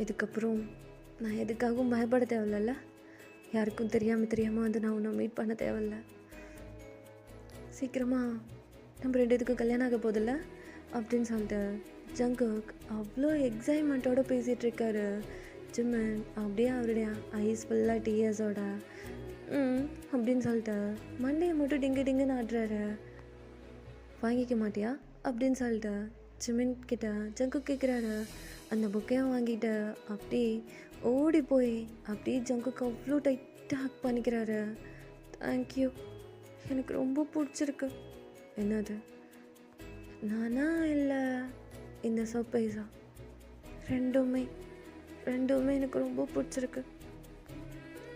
இதுக்கப்புறம் நான் எதுக்காகவும் பயப்பட தேவையில்ல, யாருக்கும் தெரியாமல் வந்து நான் உன்னை மீட் பண்ண தேவையில்ல. சீக்கிரமாக நம்ம 2 இதுக்கு கல்யாணம் ஆக போதில்ல அப்படின்னு சொல்லிட்டு ஜங்குக் அவ்வளோ எக்ஸைட்மெண்ட்டோடு பேசிகிட்டு இருக்காரு. ஜிமின் அப்படியே அவருடைய ஐஸ் ஃபுல்லாக டியர்ஸோட அப்படின்னு சொல்லிட்டு மண்டையை மட்டும் டிங்குன்னு ஆடுறாரு. வாங்கிக்க மாட்டியா அப்படின்னு சொல்லிட்டு ஜிமின் கிட்ட ஜங்குக் கேட்குறாரு. அந்த புக்கையை வாங்கிட்டு அப்படியே ஓடி போய் அப்படியே ஜங்குக்கு அவ்வளோ டைட்டாக ஹக் பண்ணிக்கிறாரு. தேங்க்யூ, எனக்கு ரொம்ப பிடிச்சிருக்கு. என்னது, நானா இல்லை இந்த சர்ப்ரைஸா? ரெண்டுமே எனக்கு ரொம்ப பிடிச்சிருக்கு.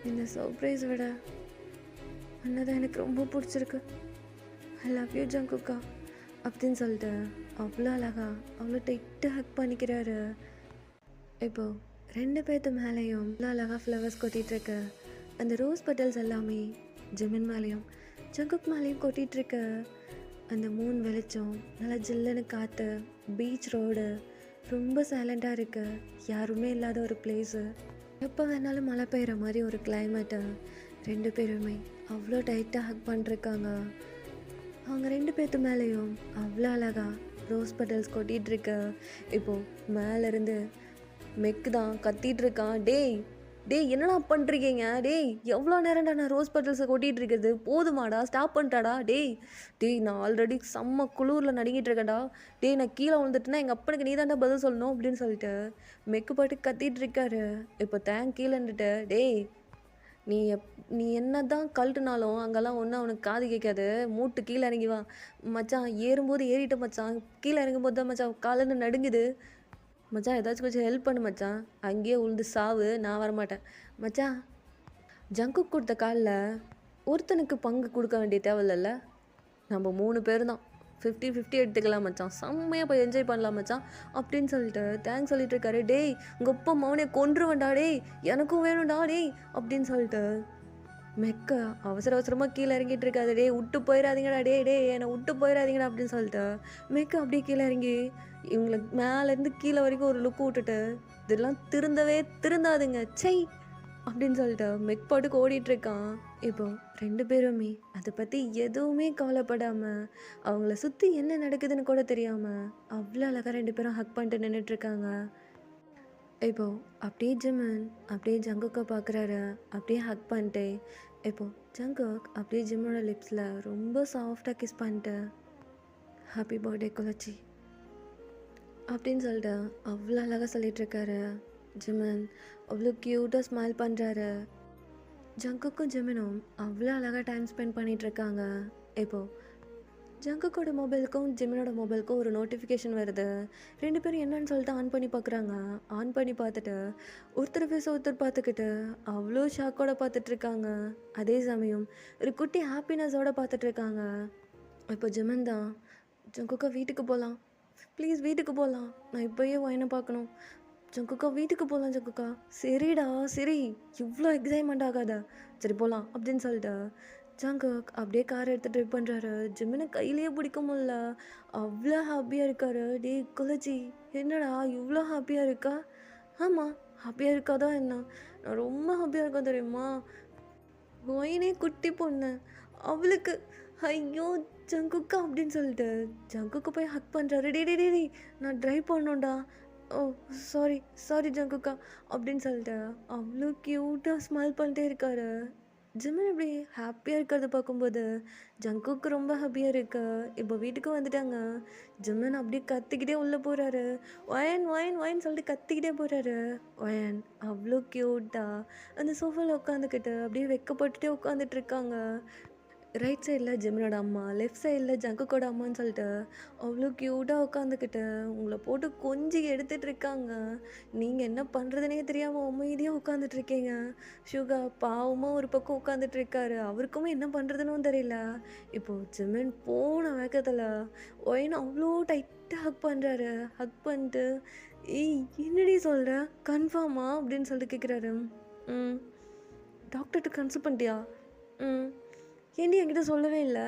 இந்த சர்ப்ரைஸ் விட அண்ணதான் எனக்கு ரொம்ப பிடிச்சிருக்கு. ஐ லவ் யூ ஜங்குக்கா அப்படின்னு சொல்லிட்டு அவ்வளோ அழகா அவ்வளோ டைட்டாக ஹக் பண்ணிக்கிறாரு. இப்போது 2 பேர்த்து மேலேயும் அவ்வளோ அழகாக ஃப்ளவர்ஸ் கொட்டிகிட்ருக்கு. அந்த ரோஸ் பெட்டல்ஸ் எல்லாமே ஜிமின் மேலேயும் ஜங்குக் மேலேயும் கொட்டிகிட்ருக்கு. அந்த மூன் வெளிச்சம், நல்லா ஜில்லுன்னு காற்று, பீச் ரோடு ரொம்ப சைலண்ட்டாக இருக்குது. யாருமே இல்லாத ஒரு பிளேஸு, எப்போ வேணாலும் மழை பெய்கிற மாதிரி ஒரு கிளைமேட்டு. 2 பேருமே அவ்வளோ டைட்டாக ஹக் பண்ணிருக்காங்க. அவங்க 2 பேர்த்து மேலேயும் அவ்வளோ அழகா ரோஸ் பெட்டல்ஸ் கொட்டிகிட்ருக்கு. இப்போது மேலேருந்து மெக்கு தான் கத்திகிட்ருக்கான். டேய் என்னடா பண்ணுறீங்க? டேய் எவ்வளோ நேரம்டா நான் ரோஸ் பெட்டல்ஸை கொட்டிகிட்டு இருக்கிறது, போதுமாடா, ஸ்டாப் பண்ணிட்டாடா. டேய் நான் ஆல்ரெடி செம்ம குளூரில் நடுங்கிட்டு இருக்கேன்டா. நான் கீழே விழுந்துட்டுனா எங்கள் அப்பனுக்கு நீ தான்டா பதில் சொல்லணும் அப்படின்னு சொல்லிட்டு மெக்கு பாட்டு கத்திகிட்டு இருக்காரு. இப்போ தேங்க் கீழே இருந்துட்டு நீ என்ன தான் கழட்டுனாலும் அங்கெல்லாம் ஒன்றும் அவனுக்கு காது கேட்காது. மூட்டு கீழே இறங்கி வா மச்சான். ஏறும்போது ஏறிட்ட மச்சான், கீழே இறங்கும்போது தான் மச்சான் காலன்னு நடுங்குது மச்சான். ஏதாச்சும் கொஞ்சம் ஹெல்ப் பண்ணு மச்சான், அங்கேயே உழுந்து சாவு, நான் வரமாட்டேன் மச்சான். ஜங்குக் கொடுத்த காலில் ஒருத்தனுக்கு பங்கு கொடுக்க வேண்டிய தேவையில்ல, நம்ம 3 பேர் தான் 50-50 எடுத்துக்கலாம் மச்சான், செம்மையாக போய் என்ஜாய் பண்ணலாம் மச்சான் அப்படின்னு சொல்லிட்டு தேங்க்ஸ் சொல்லிட்டு இருக்காரு. உங்கள் அப்பா மவனே கொன்றுவேன்டா, எனக்கும் வேணும்டா அப்படின்னு சொல்லிட்டு மெக்க அவசரமாக கீழே இறங்கிட்டு இருக்காது. விட்டு போயிடாதீங்கடா, என்னை விட்டு போயிடாதீங்கடா அப்படின்னு சொல்லிட்டு மெக்க அப்படியே கீழே இறங்கி இவங்களை மேலேருந்து கீழே வரைக்கும் ஒரு லுக்கு விட்டுட்டு, இதெல்லாம் திருந்தாதுங்க சை அப்படின்னு சொல்லிட்டு மெக் பாட்டுக்கு ஓடிட்டுருக்கான். இப்போ 2 பேருமே அதை பற்றி எதுவுமே கவலைப்படாமல், அவங்கள சுற்றி என்ன நடக்குதுன்னு கூட தெரியாமல் அவ்வளோ அழகாக 2 பேரும் ஹக் பண்ணிட்டு நின்றுட்டுருக்காங்க. இப்போது அப்படியே ஜிமின் அப்படியே ஜங்குக்கை பார்க்குறாரு, அப்படியே ஹக் பண்ணிட்டு இப்போது ஜங்குக் அப்படியே ஜிம்மோட லிப்ஸில் ரொம்ப சாஃப்டாக கிஸ் பண்ணிட்டு ஹாப்பி பர்த்டே குளச்சி அப்படின்னு சொல்லிட்டு அவ்வளோ அழகாக சொல்லிகிட்ருக்காரு. ஜிமின் அவ்வளோ க்யூட்டாக ஸ்மைல் பண்ணுறாரு. ஜங்குக்கும் ஜிமினும் அவ்வளோ அழகாக டைம் ஸ்பெண்ட் பண்ணிகிட்ருக்காங்க. இப்போது ஜங்குக்கோட மொபைலுக்கும் ஜிமினோட மொபைலுக்கும் ஒரு நோட்டிஃபிகேஷன் வருது. 2 பேரும் என்னன்னு சொல்லிட்டு ஆன் பண்ணி பார்க்குறாங்க. ஆன் பண்ணி பார்த்துட்டு ஒருத்தர் ஃபேஸ் ஒருத்தர் பார்த்துக்கிட்டு அவ்வளோ ஷாக்கோட பார்த்துட்ருக்காங்க. அதே சமயம் ஒரு குட்டி ஹாப்பினஸோடு பார்த்துட்ருக்காங்க. இப்போ ஜிமின் தான், ஜங்குக்கா வீட்டுக்கு போகலாம் ப்ளீஸ், வீட்டுக்கு போகலாம், நான் இப்போயே ஒயினை பார்க்கணும். ஜங்குக்கா வீட்டுக்கு போகலாம் ஜங்குக்கா. சரிடா சரி, இவ்வளோ எக்ஸைட்மெண்ட் ஆகாத, சரி போகலாம் அப்படின்னு சொல்லிட்டு ஜங்குக் அப்படியே கார் எடுத்து ட்ரைவ் பண்ணுறாரு. ஜிமினை கையிலேயே பிடிக்க முடியல. அவ்வளோ ஹாப்பியாக இருக்காரு. டேய் குலச்சி, என்னடா இவ்வளோ ஹாப்பியாக இருக்கா? ஆமாம், ஹாப்பியாக இருக்காதான் என்ன? நான் ரொம்ப ஹாப்பியாக இருக்கேன் தெரியுமா? ஒயினே குட்டி பொண்ணு, அவளுக்கு ஐயோ ஜங்குக்கா அப்படின்னு சொல்லிட்டு ஜங்குக்கு போய் ஹக் பண்ணுறாரு. டே டே டே டே நான் ட்ரைவ் பண்ணோண்டா. ஓ சாரி சாரி ஜங்குக்கா அப்படின்னு சொல்லிட்டு அவ்வளோ க்யூட்டாக ஸ்மைல் பண்ணிட்டே இருக்காரு. ஜிமின் இப்படி ஹாப்பியாக இருக்கிறத பார்க்கும்போது ஜங்குக்கு ரொம்ப ஹாப்பியாக இருக்கு. இப்போ வீட்டுக்கு வந்துட்டாங்க. ஜிமின் அப்படியே கத்திக்கிட்டே உள்ளே போகிறாரு. ஒயன் ஒயன் ஒயன் சொல்லிட்டு கத்திக்கிட்டே போகிறாரு. ஒயன் அவ்வளோ க்யூட்டாக அந்த சோஃபாவில் உட்காந்துக்கிட்டு அப்படியே வெக்கப்பட்டுட்டே உட்காந்துட்டு இருக்காங்க. ரைட் சைடில் ஜிமினோட அம்மா, லெஃப்ட் சைடில் ஜங்குக்கோட அம்மான்னு சொல்லிட்டு அவ்வளோ க்யூட்டாக உட்காந்துக்கிட்டு உங்களை போட்டு கொஞ்சி எடுத்துகிட்டு இருக்காங்க. நீங்கள் என்ன பண்ணுறதுனே தெரியாமல் அமைதியாக உட்காந்துட்ருக்கீங்க. சுகா பாவமாக ஒரு பக்கம் உட்காந்துட்ருக்காரு. அவருக்குமே என்ன பண்ணுறதுன்னு தெரியல. இப்போது ஜிமின் போன வேகத்தில் ஒயின்னு அவ்வளோ டைட்டாக ஹக் பண்ணுறாரு. ஹக் பண்ணிட்டு ஏய் என்னடி சொல்கிற, கன்ஃபார்மா அப்படின்னு சொல்லிட்டு கேட்குறாரு. ம் டாக்டர்கிட்ட கன்சல்ட் பண்ணிட்டியா? ம் ஏண்டி என்கிட்ட சொல்லவே இல்லை?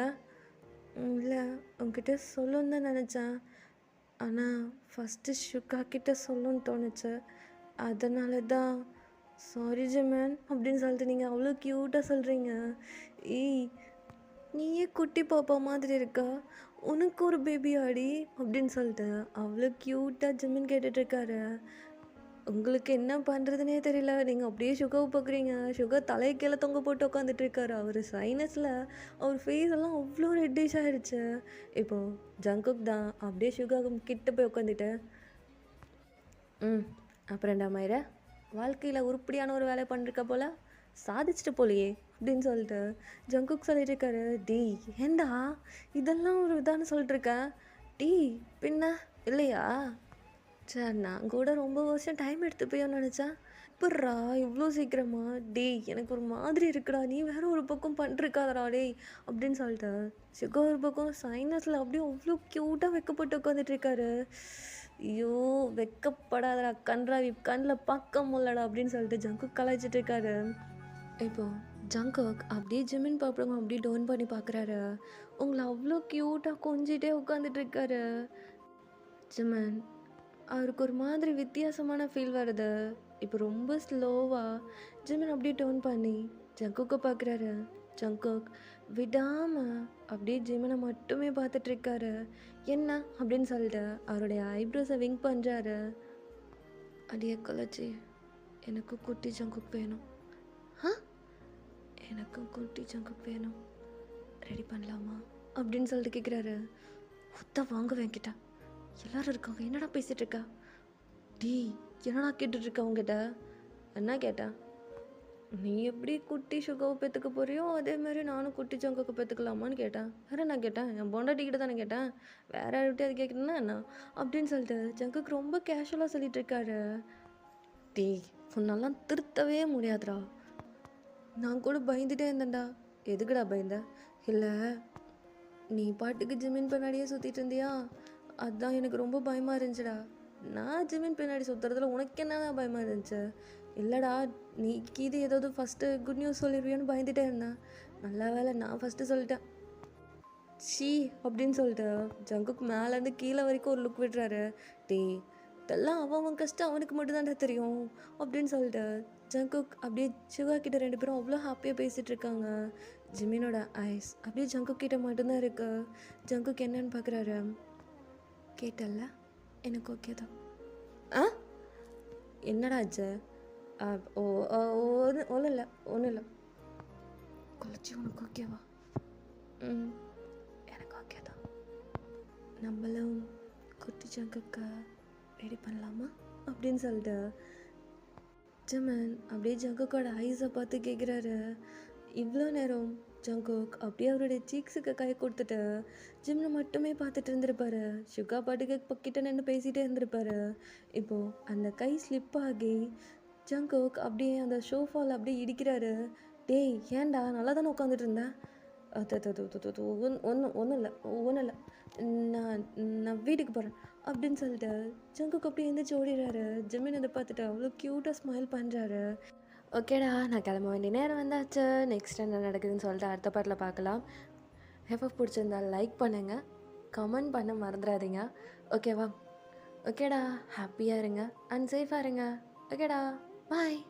இல்லை உங்ககிட்ட சொல்லணுன்னு தான் நினச்சேன். ஆனால் ஃபஸ்ட்டு ஷுகா கிட்ட சொல்லணுன்னு தோணுச்சு. அதனால தான் சாரி ஜிமன் அப்படின்னு சொல்லிட்டு நீங்கள் அவ்வளோ க்யூட்டாக சொல்கிறீங்க. ஏய் நீயே குட்டி பாப்பா மாதிரி இருக்கா, உனக்கு ஒரு பேபி ஆடி அப்படின்னு சொல்லிட்டு அவ்வளோ க்யூட்டாக ஜிமின் கேட்டுட்ருக்காரு. உங்களுக்கு என்ன பண்ணுறதுனே தெரியல. நீங்கள் அப்படியே சுகாவை பார்க்குறீங்க. சுகா தலையை கீழே தொங்க போட்டு உட்காந்துட்டு இருக்காரு. அவர் சைனஸில் அவர் ஃபேஸ் எல்லாம் அவ்வளோ ரெட்டிஷ் ஆகிடுச்சு. இப்போது ஜங்குக் தான் அப்படியே சுகா கிட்ட போய் உட்காந்துட்டு அப்புறம்டா மயிர, வாழ்க்கையில் உருப்படியான ஒரு வேலை பண்ணிருக்க போல், சாதிச்சுட்டு போலையே அப்படின்னு சொல்லிட்டு ஜங்குக் சொல்லிட்டு இருக்காரு. டீ ஏண்டா இதெல்லாம் ஒரு இதான்னு சொல்லிட்டு இருக்கேன். டீ பின்ன இல்லையா? சார் நான் கூட ரொம்ப வருஷம் டைம் எடுத்து போயோன்னு நினச்சேன். இப்பட்றா இவ்வளோ சீக்கிரமா? டேய் எனக்கு ஒரு மாதிரி இருக்குடா, நீ வேற ஒரு பக்கம் பண்ணிருக்காதடா டேய் அப்படின்னு சொல்லிட்டு சுகா ஒரு பக்கம் சைனஸில் அப்படியே அவ்வளோ க்யூட்டாக வெக்கப்பட்டு உட்காந்துட்டு இருக்காரு. ஐயோ வெக்கப்படாதடா கன்றாவி, கண்ணில் பார்க்க முடியலடா அப்படின்னு சொல்லிட்டு ஜங்குக் கலாய்ச்சிட்டு இருக்காரு. இப்போது ஜங்குக் அப்படியே ஜிமின் பாப்பறவங்க அப்படியே டவுன் பண்ணி பார்க்குறாரு. உங்களை அவ்வளோ க்யூட்டாக கொஞ்சிட்டே உட்காந்துட்டு இருக்காரு. ஜிமின் அவருக்கு ஒரு மாதிரி வித்தியாசமான ஃபீல் வருது. இப்போ ரொம்ப ஸ்லோவாக ஜிமின் அப்படியே டர்ன் பண்ணி ஜங்குக்கை பார்க்குறாரு. ஜங்குக் விடாமல் அப்படியே ஜிமினை மட்டுமே பார்த்துட்ருக்காரு. என்ன அப்படின்னு சொல்லிட்டு அவருடைய ஐப்ரோஸை விங்க் பண்ணுறாரு. அடியே கலச்சி, எனக்கும் குட்டி ஜங்குக் வேணும். எனக்கும் குட்டி ஜங்குக் வேணும், ரெடி பண்ணலாமா அப்படின்னு சொல்லிட்டு கேட்குறாரு. ஒத்த வாங்க வேங்கிட்ட எல்லாரும் இருக்காங்க, என்னடா பேசிகிட்டு இருக்கா? டீ என்னடா கேட்டுட்ருக்க அவங்ககிட்ட? என்ன கேட்டேன்? நீ எப்படி குட்டி சுகாவை பெற்றுக்க போறியோ அதே மாதிரி நானும் குட்டி ஜங்குக்கு பெற்றுக்கலாமான்னு கேட்டேன். வேறு நான் கேட்டேன், என் பொண்டாட்டிக்கிட்ட தானே கேட்டேன், வேறு யார்கிட்ட அது கேட்குறேன்னா என்ன அப்படின்னு சொல்லிட்டு ஜங்குக்கு ரொம்ப கேஷுவலாக சொல்லிட்டு இருக்காரு. டீ உன்னெல்லாம் திருத்தவே முடியாதுடா. நான் கூட பயந்துட்டே இருந்தேன்டா. எதுக்குடா பயந்த? இல்லை நீ பாட்டுக்கு ஜிமின் பின்னாடியே சுற்றிட்டு இருந்தியா, அதுதான் எனக்கு ரொம்ப பயமாக இருந்துச்சுடா. நான் ஜிமின் பின்னாடி சுற்றுறதுல உனக்கு என்னடா பயமாக இருந்துச்சு? இல்லைடா நீ கீது ஏதாவது ஃபஸ்ட்டு குட் நியூஸ் சொல்லிடுவியோன்னு பயந்துட்டே இருந்தேன். நல்ல வேலை நான் ஃபஸ்ட்டு சொல்லிட்டேன். ஷீ அப்படின்னு சொல்லிட்டு ஜங்குக்கு மேலேருந்து கீழே வரைக்கும் ஒரு லுக் விடுறாரு. டே இதெல்லாம் அவன் கஷ்டம் அவனுக்கு மட்டும்தான்டா தெரியும் அப்படின்னு சொல்லிட்டு ஜங்குக் அப்படியே சுகா கிட்ட 2 பேரும் அவ்வளோ ஹாப்பியாக பேசிகிட்டு இருக்காங்க. ஜிமினோட ஐஸ் அப்படியே ஜங்குக் கிட்ட மட்டும்தான் இருக்கு. ஜங்குக் என்னன்னு பார்க்குறாரு. கேட்டல்ல, எனக்கு ஓகே தான். என்னடா ஆச்சு? ஒன்றும் இல்லை ஒன்றும் இல்லை. குழச்சி உனக்கு ஓகேவா? எனக்கு ஓகே தான். நம்மளும் குட்டி ஜங்குக்கை ரெடி பண்ணலாமா அப்படின்னு சொல்லிட்டு ஜிமின் அப்படியே ஜங்குக்கோட ஐஸை பார்த்து கேட்குறாரு. இவ்வளோ நேரம் ஜங்குக் அப்படியே அவருடைய சீக்ஸுக்கு கை கொடுத்துட்டு ஜிம்னை மட்டுமே பார்த்துட்டு இருந்திருப்பாரு. சுகா பாட்டுக்கு பக்கிட்ட நின்று பேசிகிட்டே இருந்திருப்பாரு. இப்போது அந்த கை ஸ்லிப் ஆகி ஜங்குக் அப்படியே அந்த ஷோஃபால் அப்படியே இடிக்கிறாரு. டேய் ஏன்டா நல்லா தானே உட்காந்துட்டு இருந்தேன்? ஒன்றும் இல்லை ஒன்றும் இல்லை, நான் வீட்டுக்கு போகிறேன் அப்படின்னு சொல்லிட்டு ஜங்குக் அப்படியே எழுந்திரிச்சு ஓடிடுறாரு. ஜிமின் அதை பார்த்துட்டு அவ்வளோ க்யூட்டாக ஸ்மைல் பண்ணுறாரு. ஓகேடா, நான் கிளம்ப வேண்டிய நேரம் வந்தாச்சு. நெக்ஸ்ட் என்ன நடக்குதுன்னு சொல்லிட்டு அடுத்த பாட்டில் பார்க்கலாம். எஃப்எஃப் பிடிச்சிருந்தா லைக் பண்ணுங்கள், கமெண்ட் பண்ண மறந்துடாதீங்க. ஓகேவா? ஓகேடா, ஹாப்பியாக இருங்க அண்ட் சேஃபாக இருங்க. ஓகேடா, பாய்.